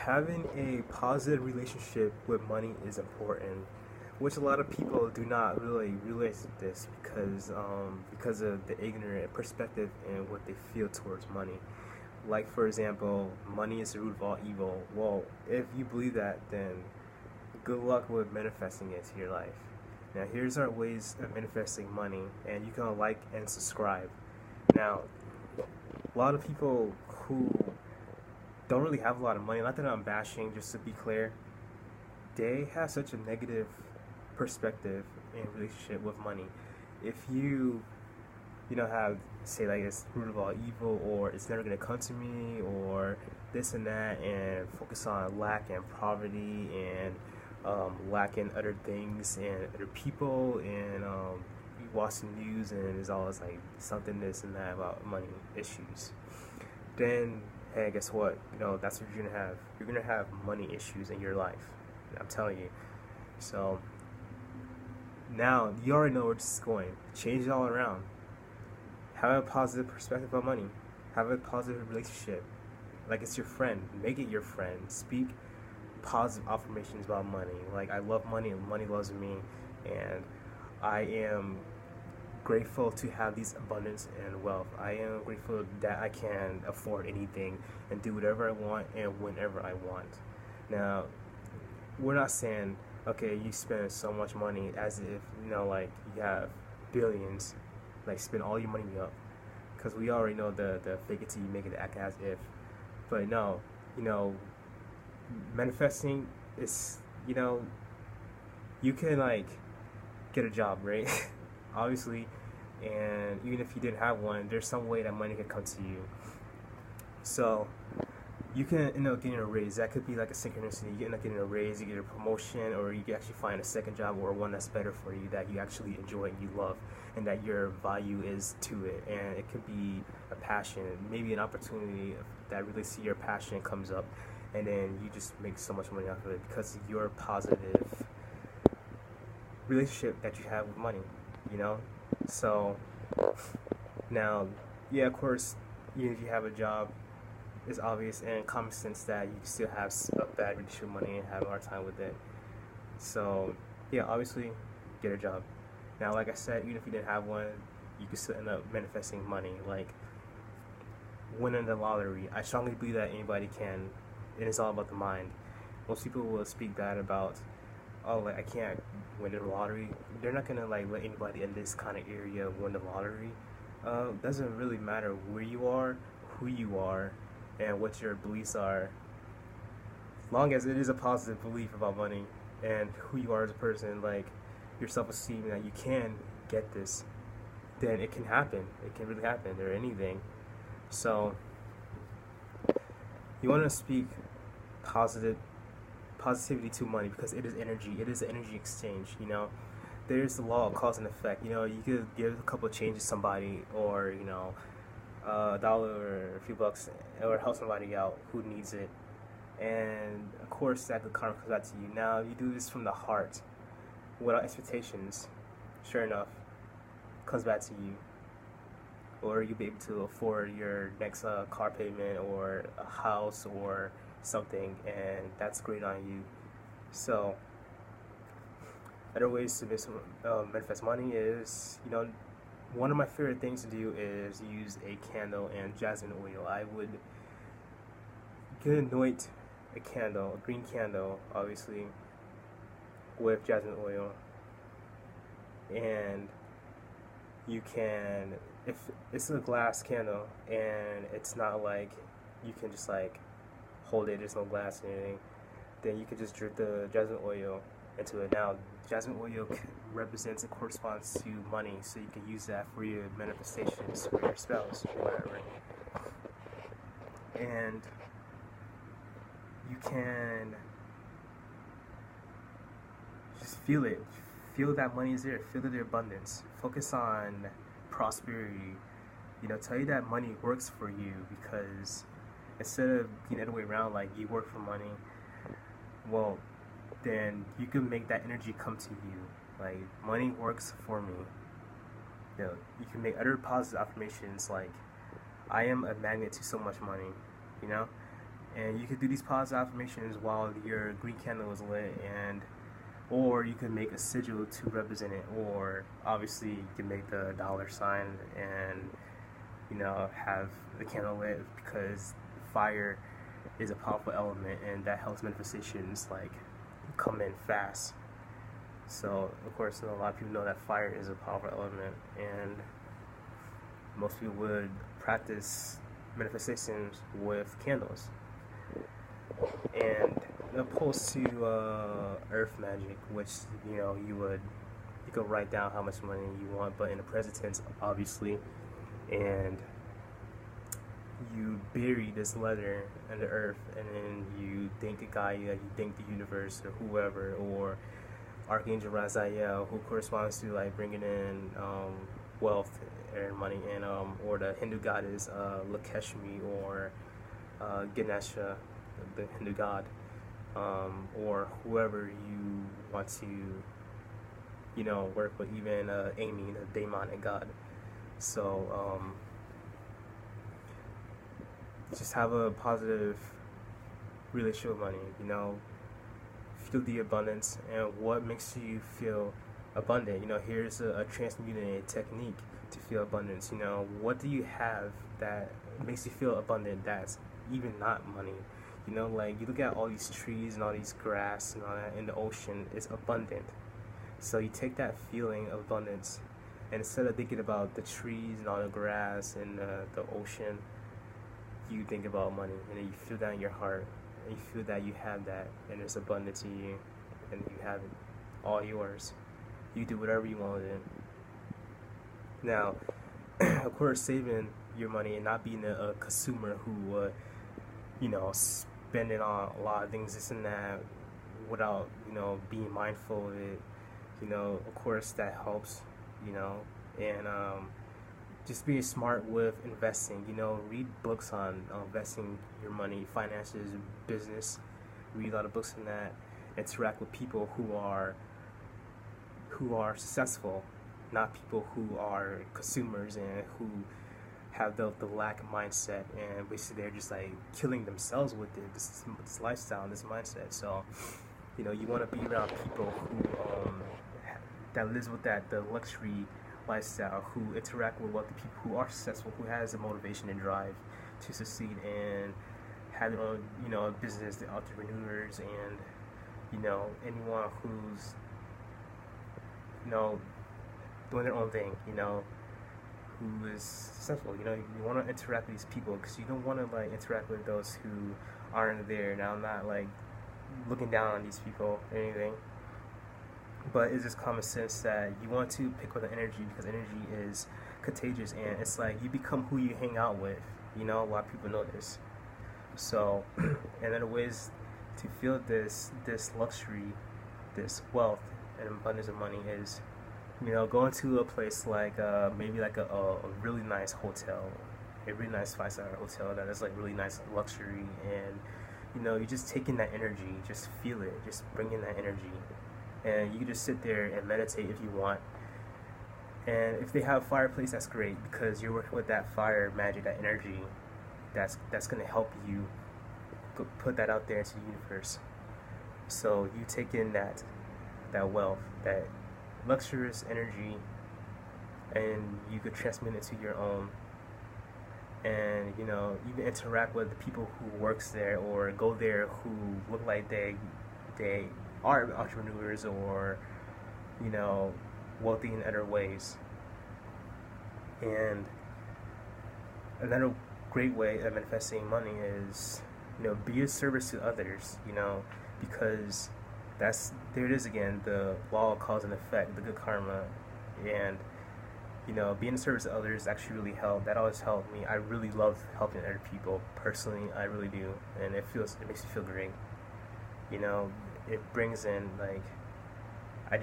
Having a positive relationship with money is important, which a lot of people do not really realize this because of the ignorant perspective and what they feel towards money. Like for example, money is the root of all evil. Well, if you believe that, then good luck with manifesting it to your life. Now, here's our ways of manifesting money, and you can like and subscribe. Now, a lot of people who don't really have a lot of money, not that I'm bashing, just to be clear, they have such a negative perspective in relationship with money. If you have, say, like it's root of all evil, or it's never gonna come to me, or this and that, and focus on lack and poverty and lacking other things and other people, and you watch the news and it's always like something this and that about money issues, then hey, guess what? That's what you're gonna have. You're gonna have money issues in your life. I'm telling you. So now you already know where this is going. Change it all around. Have a positive perspective on money. Have a positive relationship. Like it's your friend. Make it your friend. Speak positive affirmations about money. Like, I love money and money loves me, and I am grateful to have these abundance and wealth. I am grateful that I can afford anything and do whatever I want and whenever I want. Now, we're not saying, okay, you spend so much money as if, like you have billions, like spend all your money up. Because we already know the fake it till you make it act as if. But no, manifesting is, you can like get a job, right? Obviously, and even if you didn't have one, there's some way that money can come to you. So you can end up getting a raise. That could be like a synchronicity. You end up getting a raise, you get a promotion, or you can actually find a second job or one that's better for you, that you actually enjoy and you love, and that your value is to it. And it could be a passion, maybe an opportunity that relates to your passion comes up, and then you just make so much money off of it because of your positive relationship that you have with money. So now, yeah, of course, even if you have a job, it's obvious and common sense that you still have a bad relationship with money and have a hard time with it. So yeah, obviously, get a job. Now, like I said, even if you didn't have one, you could still end up manifesting money, like winning the lottery. I strongly believe that anybody can, and it's all about the mind. Most people will speak bad about, oh, like I can't win the lottery. They're not gonna like let anybody in this kind of area win the lottery. Doesn't really matter where you are, who you are, and what your beliefs are. As long as it is a positive belief about money and who you are as a person, like your self-esteem that you can get this, then it can happen. It can really happen, or anything. So you want to speak positivity to money, because it is energy. It is an energy exchange. There's the law of cause and effect. You could give a couple of changes to somebody, or a dollar or a few bucks, or help somebody out who needs it, and of course that good karma comes back to you. Now, you do this from the heart without expectations, sure enough, it comes back to you, or you'll be able to afford your next car payment or a house or something, and that's great on you. So other ways to manifest money is, one of my favorite things to do is use a candle and jasmine oil. I would anoint a candle, a green candle, obviously, with jasmine oil, and you can, if it's a glass candle and it's not like you can just like hold it, there's no glass or anything, then you can just drip the jasmine oil into it. Now, jasmine oil represents and corresponds to money, so you can use that for your manifestations, for your spells, or whatever. And you can just feel it. Feel that money is there. Feel the abundance. Focus on prosperity. Tell you that money works for you, because instead of being the other way around, like you work for money, well, then you can make that energy come to you. Like, money works for me. You can make other positive affirmations like, I am a magnet to so much money, And you could do these positive affirmations while your green candle is lit, and or you can make a sigil to represent it, or obviously you can make the dollar sign and have the candle lit, because fire is a powerful element and that helps manifestations like come in fast. So of course a lot of people know that fire is a powerful element, and most people would practice manifestations with candles. And opposed to earth magic, which you could write down how much money you want, but in the present tense, obviously, and you bury this letter in the earth, and then you thank the Gaia, you thank the universe, or whoever, or Archangel Raziel, who corresponds to like bringing in wealth and money, and or the Hindu goddess Lakshmi, or Ganesha, the Hindu god, or whoever you want to work with, even Amy, the demonic god. So just have a positive relationship with money, feel the abundance, and what makes you feel abundant. Here's a transmuting technique to feel abundance. What do you have that makes you feel abundant that's even not money? Like you look at all these trees and all these grass and all that in the ocean, it's abundant. So you take that feeling of abundance, and instead of thinking about the trees and all the grass and the ocean, you think about money, and then you feel that in your heart, and you feel that you have that, and it's abundant to you, and you have it all yours. You do whatever you want with it. Now, of course, saving your money and not being a consumer who spending on a lot of things, this and that, without being mindful of it. Of course that helps. And just being smart with investing. Read books on investing your money, finances, business. Read a lot of books on that. Interact with people who are successful, not people who are consumers and who have the lack mindset, and basically they're just like killing themselves with it, this lifestyle and this mindset. So you want to be around people who that lives with the luxury lifestyle, who interact with wealthy people who are successful, who has the motivation and drive to succeed and have their own business, the entrepreneurs, and anyone who's doing their own thing, who is successful. You want to interact with these people, because you don't want to like interact with those who aren't there. Now, I'm not like looking down on these people or anything, but it's just common sense that you want to pick up the energy, because energy is contagious, and it's like you become who you hang out with. A lot of people know this. So, and then the ways to feel this luxury, this wealth and abundance of money is, going to a place like maybe like a really nice hotel, a really nice 5-star hotel that is like really nice luxury, and you're just taking that energy, just feel it, just bring in that energy, and you can just sit there and meditate if you want. And if they have a fireplace, that's great, because you're working with that fire magic, that energy, that's going to help you put that out there into the universe. So you take in that wealth, that luxurious energy, and you could transmit it to your own. And you can interact with the people who works there or go there who look like they are entrepreneurs or wealthy in other ways. And another great way of manifesting money is be of service to others, because there it is again, the law of cause and effect, the good karma. And being of service to others actually really helped. That always helped me. I really love helping other people personally. I really do, and it makes me feel great. It brings in like, I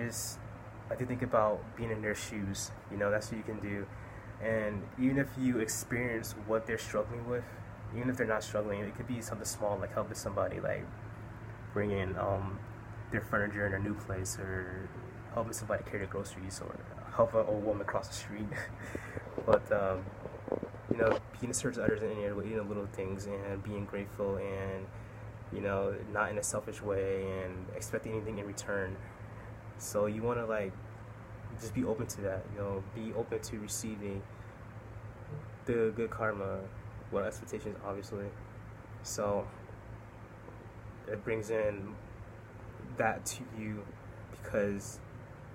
like to think about being in their shoes. That's what you can do. And even if you experience what they're struggling with, even if they're not struggling, it could be something small, like helping somebody, like bringing their furniture in their new place, or helping somebody carry their groceries, or help an old woman cross the street. But being assertive to others in the little things and being grateful and not in a selfish way and expecting anything in return. So you want to like just be open to that. Be open to receiving the good karma, well, expectations, obviously. So it brings in that to you because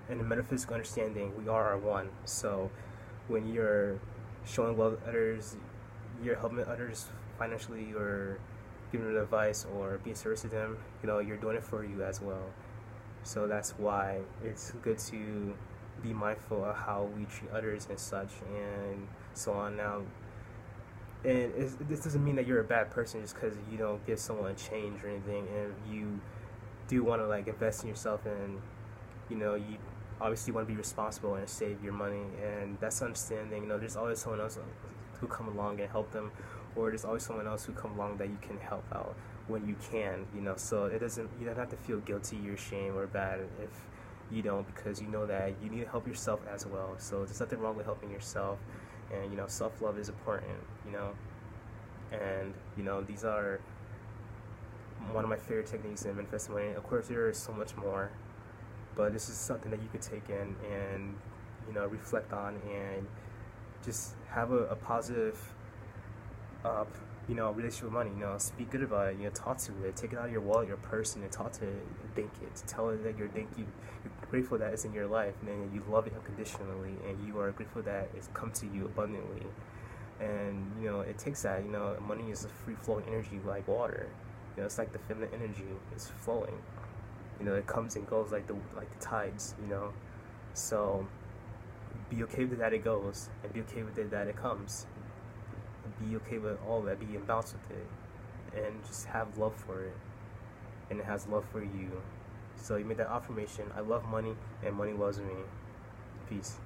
in the metaphysical understanding, we are one. So when you're showing love to others, you're helping others financially or giving them advice or being service to them, you're doing it for you as well. So that's why it's good to be mindful of how we treat others and such and so on. Now, and this doesn't mean that you're a bad person just because you don't give someone change or anything, and you do want to like invest in yourself, and you obviously want to be responsible and save your money, and that's understanding. There's always someone else who come along and help them, or there's always someone else who come along that you can help out when you can. So you don't have to feel guilty or shame or bad if you don't, because you know that you need to help yourself as well. So there's nothing wrong with helping yourself, and self-love is important. And these are one of my favorite techniques in manifesting money. Of course, there is so much more, but this is something that you could take in and reflect on and just have a positive relationship with money. Speak good about it. Talk to it. Take it out of your wallet, your purse, and talk to it. Thank it. Tell it that you're grateful that it's in your life, and you love it unconditionally, and you are grateful that it's come to you abundantly. And it takes that. Money is a free flowing energy like water. It's like the feminine energy. It's flowing. It comes and goes like the tides. So be okay with it that it goes, and be okay with it that it comes. Be okay with all that, be in balance with it, and just have love for it, and it has love for you. So you made that affirmation: I love money, and money loves me. Peace.